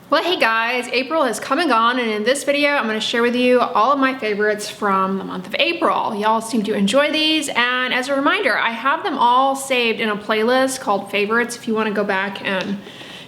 Well, hey guys, April has come and gone, and in this video, I'm gonna share with you all of my favorites from the month of April. Y'all seem to enjoy these, and as a reminder, I have them all saved in a playlist called Favorites if you wanna go back and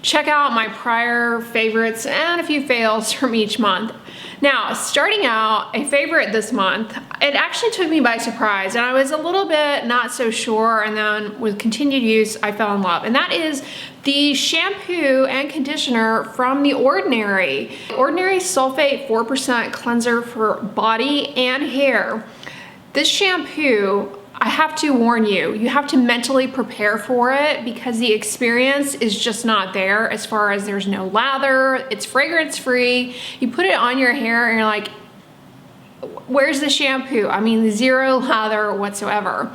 check out my prior favorites and a few fails from each month. Now, starting out, a favorite this month, it actually took me by surprise, and I was a little bit not so sure, and then with continued use, I fell in love, and that is the shampoo and conditioner from The Ordinary. Ordinary Sulfate 4% Cleanser for body and hair. This shampoo, I have to warn you, you have to mentally prepare for it because the experience is just not there as far as there's no lather, it's fragrance free. You put it on your hair and you're like, where's the shampoo? I mean, zero lather whatsoever.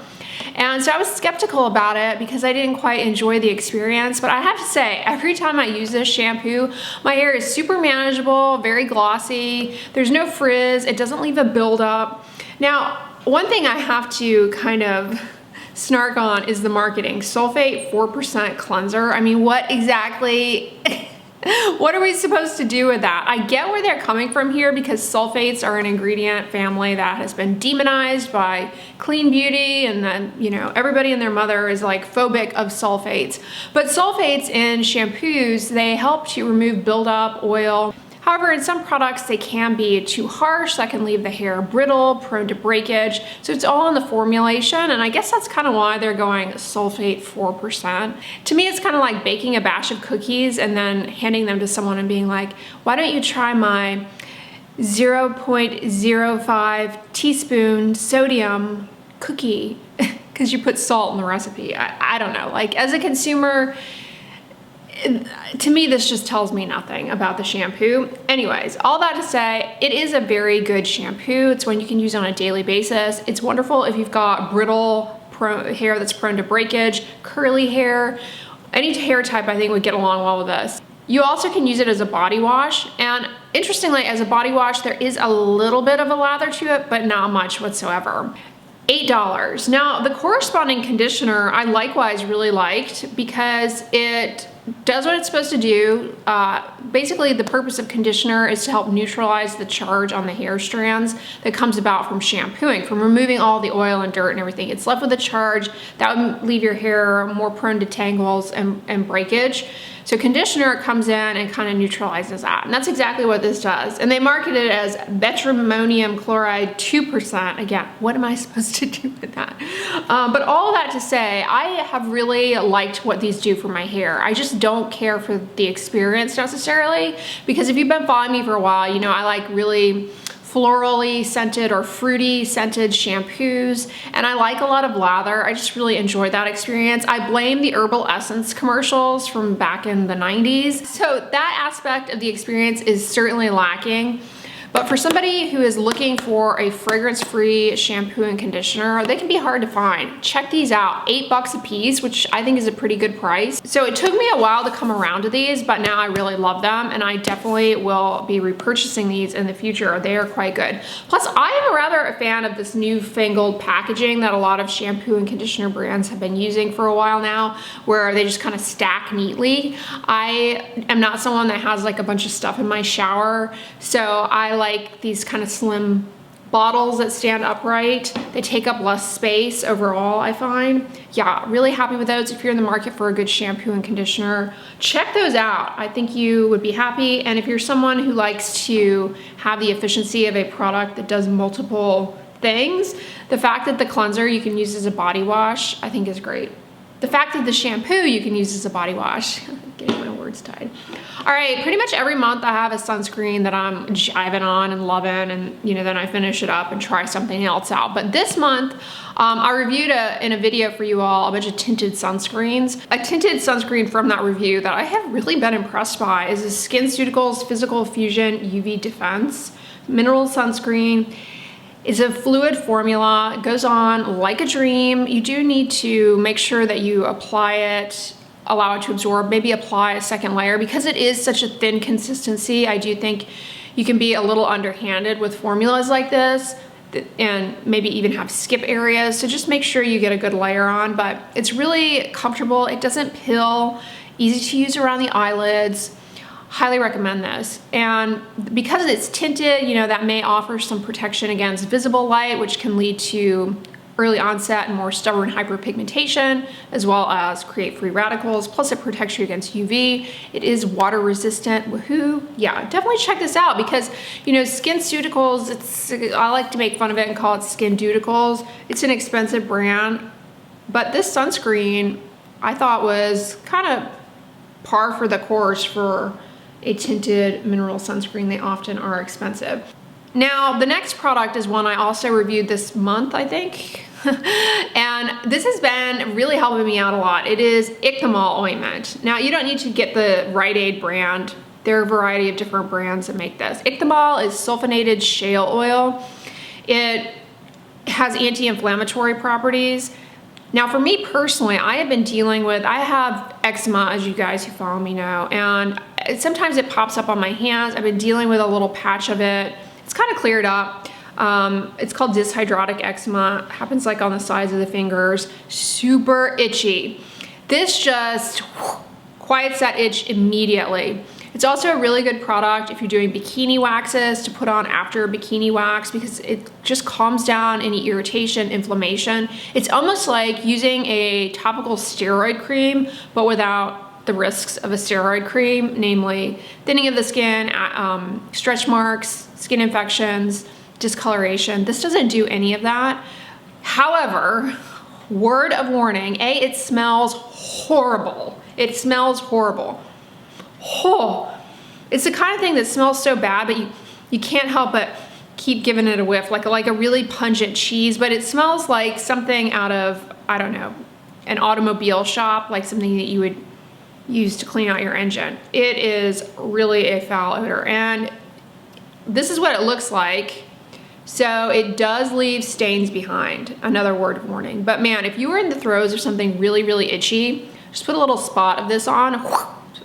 And so I was skeptical about it because I didn't quite enjoy the experience, but I have to say, every time I use this shampoo, my hair is super manageable, very glossy, there's no frizz, it doesn't leave a buildup. Now, one thing I have to kind of snark on is the marketing. Sulfate 4% cleanser. I mean, what exactly, what are we supposed to do with that? I get where they're coming from here because sulfates are an ingredient family that has been demonized by clean beauty, and then, you know, everybody and their mother is like phobic of sulfates. But sulfates in shampoos, they help to remove buildup, oil. However, in some products, they can be too harsh. That can leave the hair brittle, prone to breakage. So it's all in the formulation, and I guess that's kind of why they're going sulfate 4%. To me, it's kind of like baking a batch of cookies and then handing them to someone and being like, why don't you try my 0.05 teaspoon sodium cookie? Because you put salt in the recipe. I don't know. Like, as a consumer, to me, this just tells me nothing about the shampoo. Anyways, all that to say, it is a very good shampoo. It's one you can use on a daily basis. It's wonderful if you've got brittle hair that's prone to breakage, curly hair. Any hair type, I think, would get along well with this. You also can use it as a body wash, and interestingly, as a body wash, there is a little bit of a lather to it, but not much whatsoever. $8. Now, the corresponding conditioner I likewise really liked because it does what it's supposed to do. Basically, the purpose of conditioner is to help neutralize the charge on the hair strands that comes about from shampooing, from removing all the oil and dirt and everything. It's left with a charge that would leave your hair more prone to tangles and breakage. So conditioner comes in and kind of neutralizes that. And that's exactly what this does. And they market it as benzalkonium chloride 2%. Again, what am I supposed to do with that? But all that to say, I have really liked what these do for my hair. I just don't care for the experience necessarily, because if you've been following me for a while, you know I like really florally scented or fruity scented shampoos, and I like a lot of lather. I just really enjoy that experience. I blame the Herbal Essence commercials from back in the 90s. So that aspect of the experience is certainly lacking. But for somebody who is looking for a fragrance-free shampoo and conditioner, they can be hard to find. Check these out, $8 a piece, which I think is a pretty good price. So it took me a while to come around to these, but now I really love them, and I definitely will be repurchasing these in the future. They are quite good. Plus, I am rather a fan of this newfangled packaging that a lot of shampoo and conditioner brands have been using for a while now, where they just kind of stack neatly. I am not someone that has like a bunch of stuff in my shower, so I like these kind of slim bottles that stand upright. They take up less space overall, I find. Yeah, really happy with those. If you're in the market for a good shampoo and conditioner, check those out. I think you would be happy. And if you're someone who likes to have the efficiency of a product that does multiple things, the fact that the cleanser you can use as a body wash, I think is great. The fact that the shampoo you can use as a body wash, getting my words tied. All right, pretty much every month I have a sunscreen that I'm jiving on and loving, and you know, then I finish it up and try something else out. But this month, I reviewed in a video for you all a bunch of tinted sunscreens. A tinted sunscreen from that review that I have really been impressed by is the Skinceuticals Physical Fusion UV Defense Mineral Sunscreen. It's a fluid formula. It goes on like a dream. You do need to make sure that you apply it, allow it to absorb, maybe apply a second layer. Because it is such a thin consistency, I do think you can be a little underhanded with formulas like this and maybe even have skip areas. So just make sure you get a good layer on, but it's really comfortable. It doesn't pill, easy to use around the eyelids. Highly recommend this. And because it's tinted, you know, that may offer some protection against visible light, which can lead to early onset and more stubborn hyperpigmentation, as well as create free radicals. Plus it protects you against UV. It is water resistant. Woohoo. Yeah, definitely check this out because, you know, Skinceuticals, I like to make fun of it and call it Skinceuticals. It's an expensive brand, but this sunscreen I thought was kind of par for the course for a tinted mineral sunscreen. They often are expensive. Now, the next product is one I also reviewed this month, I think. And this has been really helping me out a lot. It is Ichthammol ointment. Now, you don't need to get the Rite Aid brand. There are a variety of different brands that make this. Ichthammol is sulfonated shale oil. It has anti-inflammatory properties. Now, for me personally, I have been dealing with, I have eczema, as you guys who follow me know, and sometimes it pops up on my hands. I've been dealing with a little patch of it. It's kind of cleared up. It's called dyshydrotic eczema. It happens like on the sides of the fingers. Super itchy. This just quiets that itch immediately. It's also a really good product if you're doing bikini waxes to put on after bikini wax because it just calms down any irritation, inflammation. It's almost like using a topical steroid cream, but without the risks of a steroid cream, namely thinning of the skin, stretch marks, skin infections, discoloration. This doesn't do any of that. However, word of warning, it smells horrible. It smells horrible. Oh, it's the kind of thing that smells so bad, but you can't help but keep giving it a whiff, like a really pungent cheese, but it smells like something out of, I don't know, an automobile shop, like something that you would use to clean out your engine. It is really a foul odor, and this is what it looks like. So it does leave stains behind, another word of warning. But man, if you were in the throes of something really, really itchy, just put a little spot of this on,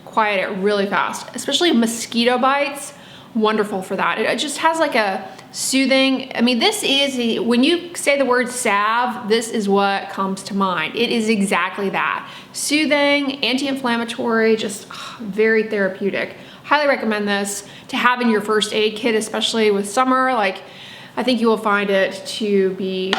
quiet it really fast. Especially mosquito bites, wonderful for that. It just has like a soothing, I mean, this is, when you say the word salve, this is what comes to mind. It is exactly that. Soothing, anti-inflammatory, just very therapeutic. Highly recommend this to have in your first aid kit, especially with summer. Like, I think you will find it to be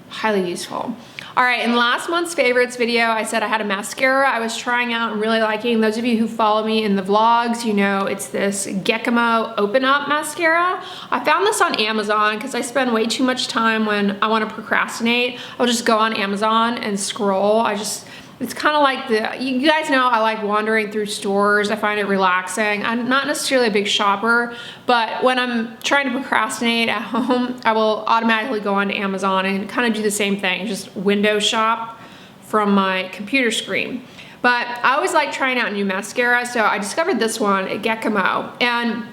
highly useful. All right, in last month's favorites video, I said I had a mascara I was trying out and really liking. Those of you who follow me in the vlogs, you know it's this Ichthammol Open Up mascara. I found this on Amazon because I spend way too much time when I want to procrastinate. I'll just go on Amazon and scroll. It's kind of like you guys know I like wandering through stores. I find it relaxing. I'm not necessarily a big shopper, but when I'm trying to procrastinate at home, I will automatically go onto Amazon and kind of do the same thing, just window shop from my computer screen. But I always like trying out new mascara, so I discovered this one at Ichthammol, and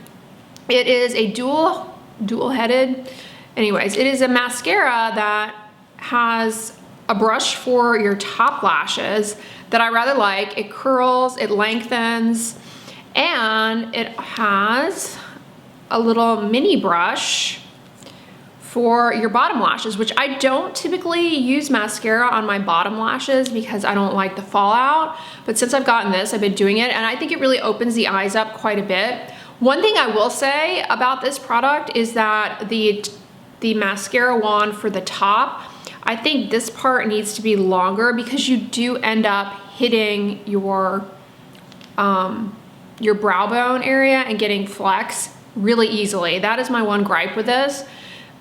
it is a dual-headed, anyways, it is a mascara that has a brush for your top lashes that I rather like. It curls, it lengthens, and it has a little mini brush for your bottom lashes, which I don't typically use mascara on my bottom lashes because I don't like the fallout. But since I've gotten this, I've been doing it, and I think it really opens the eyes up quite a bit. One thing I will say about this product is that the mascara wand for the top, I think this part needs to be longer because you do end up hitting your brow bone area and getting flecks really easily. That is my one gripe with this,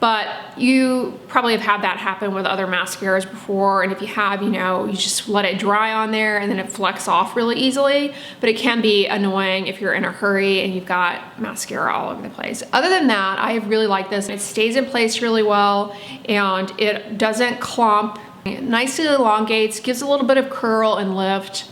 but you probably have had that happen with other mascaras before, and if you have, you know, you just let it dry on there and then it flecks off really easily, but it can be annoying if you're in a hurry and you've got mascara all over the place. Other than that, I really like this. It stays in place really well and it doesn't clump. It nicely elongates, gives a little bit of curl and lift.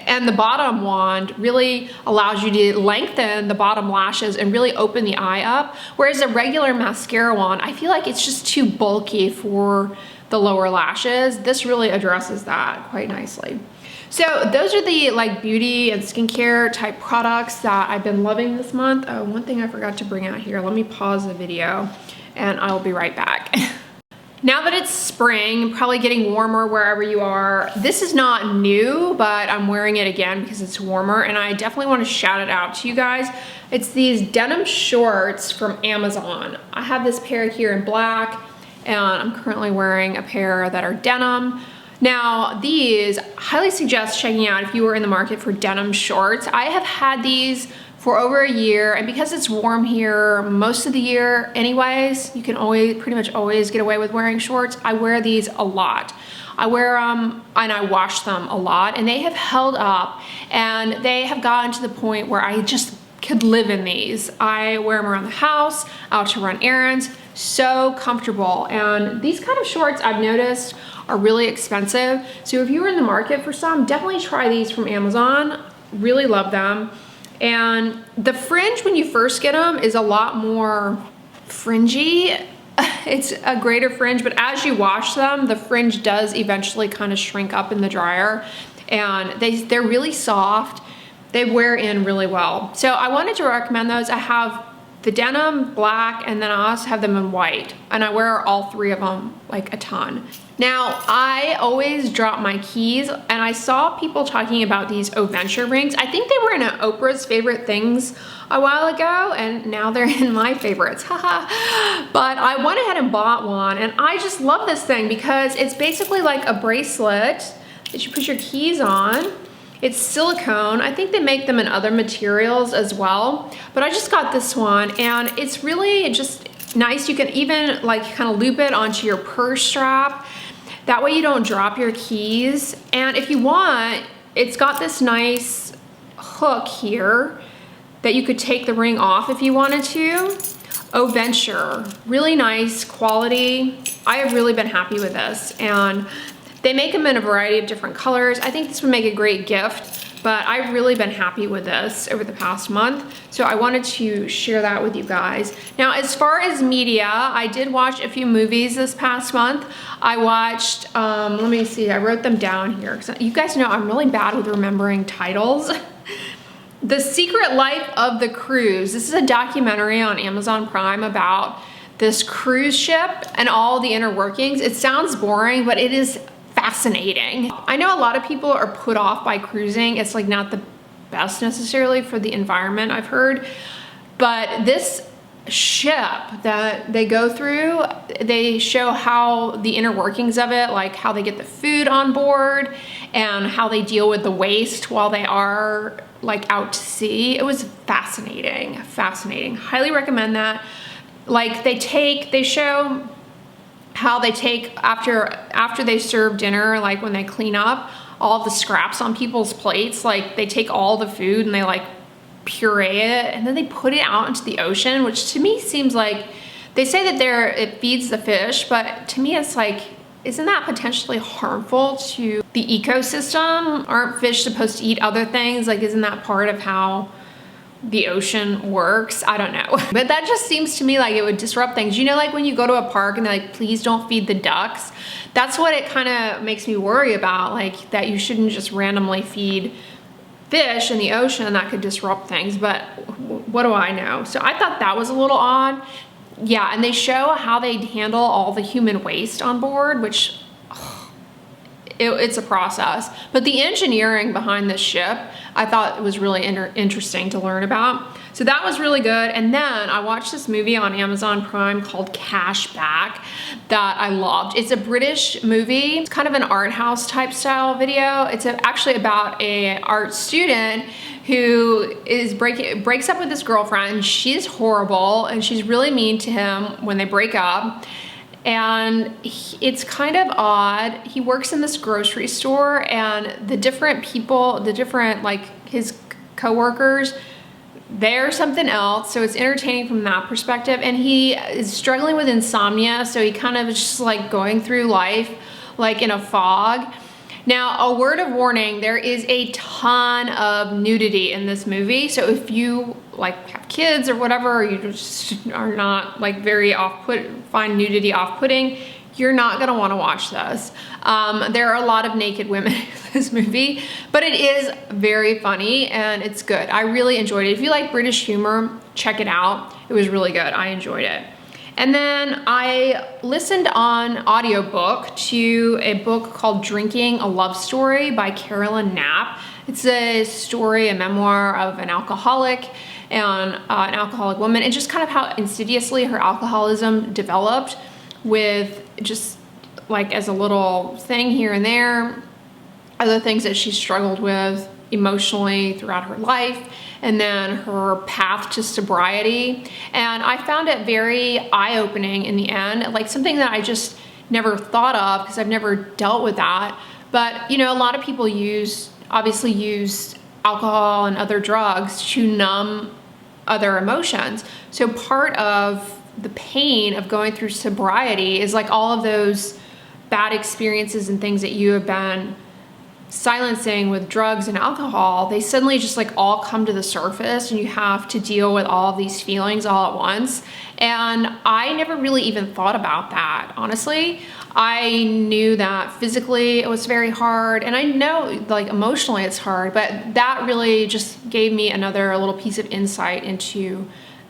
And the bottom wand really allows you to lengthen the bottom lashes and really open the eye up. Whereas a regular mascara wand, I feel like it's just too bulky for the lower lashes. This really addresses that quite nicely. So those are the like beauty and skincare type products that I've been loving this month. Oh, one thing I forgot to bring out here. Let me pause the video and I'll be right back. Now that it's spring, probably getting warmer wherever you are, this is not new, but I'm wearing it again because it's warmer, and I definitely want to shout it out to you guys. It's these denim shorts from Amazon. I have this pair here in black, and I'm currently wearing a pair that are denim. Now, these, highly suggest checking out if you are in the market for denim shorts. I have had these for over a year, and because it's warm here most of the year anyways, you can pretty much always get away with wearing shorts. I wear these a lot. I wear them and I wash them a lot, and they have held up, and they have gotten to the point where I just could live in these. I wear them around the house, out to run errands, so comfortable. And these kind of shorts, I've noticed, are really expensive. So if you were in the market for some, definitely try these from Amazon. Really love them. And the fringe, when you first get them, is a lot more fringy. It's a greater fringe, but as you wash them, the fringe does eventually kind of shrink up in the dryer, and they're really soft. They wear in really well. So I wanted to recommend those. I have the denim, black, and then I also have them in white, and I wear all three of them like a ton. Now, I always drop my keys, and I saw people talking about these Oventure rings. I think they were in Oprah's favorite things a while ago, and now they're in my favorites, haha. But I went ahead and bought one, and I just love this thing because it's basically like a bracelet that you put your keys on. It's silicone. I think they make them in other materials as well, but I just got this one, and it's really just nice. You can even like kind of loop it onto your purse strap. That way you don't drop your keys. And if you want, it's got this nice hook here that you could take the ring off if you wanted to. Oventure, really nice quality. I have really been happy with this, and they make them in a variety of different colors. I think this would make a great gift, but I've really been happy with this over the past month. So I wanted to share that with you guys. Now, as far as media, I did watch a few movies this past month. I watched, let me see, I wrote them down here, because you guys know I'm really bad with remembering titles. The Secret Life of the Cruise. This is a documentary on Amazon Prime about this cruise ship and all the inner workings. It sounds boring, but it is fascinating. I know a lot of people are put off by cruising. It's like not the best necessarily for the environment, I've heard. But this ship that they go through, they show how the inner workings of it, like how they get the food on board and how they deal with the waste while they are like out to sea. It was fascinating, fascinating. Highly recommend that. Like they show how they take after they serve dinner, like when they clean up all the scraps on people's plates, like they take all the food and they like puree it, and then they put it out into the ocean, which to me seems like, they say that it feeds the fish, but to me it's like, isn't that potentially harmful to the ecosystem? Aren't fish supposed to eat other things? Like, isn't that part of how the ocean works? I don't know. But that just seems to me like it would disrupt things. You know, like when you go to a park and they're like, please don't feed the ducks. That's what it kind of makes me worry about, like that you shouldn't just randomly feed fish in the ocean, and that could disrupt things. But what do I know? So I thought that was a little odd. Yeah, and they show how they handle all the human waste on board, which it's a process. But the engineering behind this ship, I thought it was really interesting to learn about. So that was really good. And then I watched this movie on Amazon Prime called Cash Back that I loved. It's a British movie. It's kind of an art house type style video. It's actually about an art student who breaks up with his girlfriend. She's horrible, and she's really mean to him when they break up. And it's kind of odd. He works in this grocery store, and the different people, like his coworkers, they're something else. So it's entertaining from that perspective. And he is struggling with insomnia, so he kind of is just like going through life like in a fog. Now, a word of warning, there is a ton of nudity in this movie. So if you like have kids or whatever, or you just are not like very find nudity off-putting, you're not gonna wanna watch this. There are a lot of naked women in this movie, but it is very funny and it's good. I really enjoyed it. If you like British humor, check it out. It was really good, I enjoyed it. And then I listened on audiobook to a book called Drinking a Love Story by Carolyn Knapp. It's a story, a memoir of an alcoholic and an alcoholic woman, and just kind of how insidiously her alcoholism developed, with just like as a little thing here and there, other things that she struggled with emotionally throughout her life, and then her path to sobriety. And I found it very eye-opening in the end, like something that I just never thought of because I've never dealt with that. But you know, a lot of people obviously use alcohol and other drugs to numb other emotions. So part of the pain of going through sobriety is like all of those bad experiences and things that you have been silencing with drugs and alcohol, they suddenly just like all come to the surface, and you have to deal with all of these feelings all at once. And I never really even thought about that, honestly. I knew that physically it was very hard, and I know like emotionally it's hard, but that really just gave me another little piece of insight into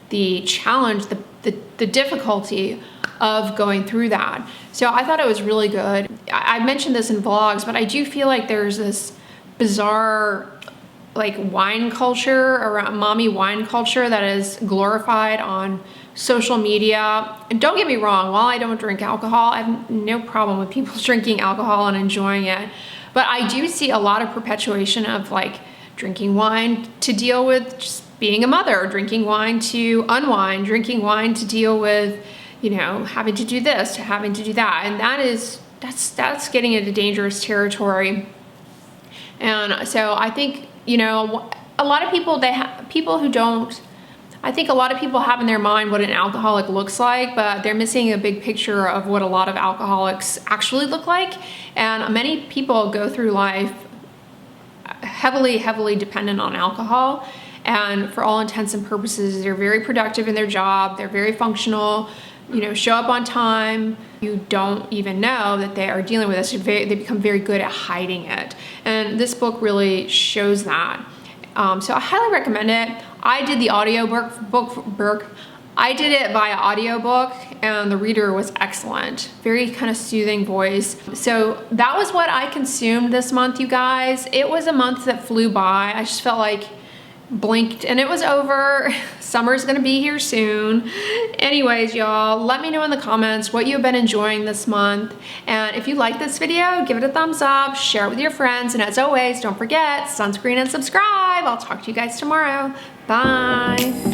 the challenge, the difficulty of going through that. So I thought it was really good. I mentioned this in vlogs, but I do feel like there's this bizarre like wine culture, around mommy wine culture, that is glorified on social media. And don't get me wrong, while I don't drink alcohol, I have no problem with people drinking alcohol and enjoying it. But I do see a lot of perpetuation of like drinking wine to deal with just being a mother, drinking wine to unwind, drinking wine to deal with, you know, having to do this, to having to do that. And that's getting into dangerous territory. And so I think, you know, a lot of people, I think a lot of people have in their mind what an alcoholic looks like, but they're missing a big picture of what a lot of alcoholics actually look like. And many people go through life heavily dependent on alcohol. And for all intents and purposes, they're very productive in their job. They're very functional, you know, show up on time. You don't even know that they are dealing with this. They become very good at hiding it. And this book really shows that. So I highly recommend it. I did the audiobook. I did it via audiobook, and the reader was excellent. Very kind of soothing voice. So that was what I consumed this month, you guys. It was a month that flew by. I just felt like blinked and it was over. Summer's gonna be here soon. Anyways, y'all, let me know in the comments what you've been enjoying this month. And if you like this video, give it a thumbs up, share it with your friends. And as always, don't forget, sunscreen and subscribe. I'll talk to you guys tomorrow. Bye.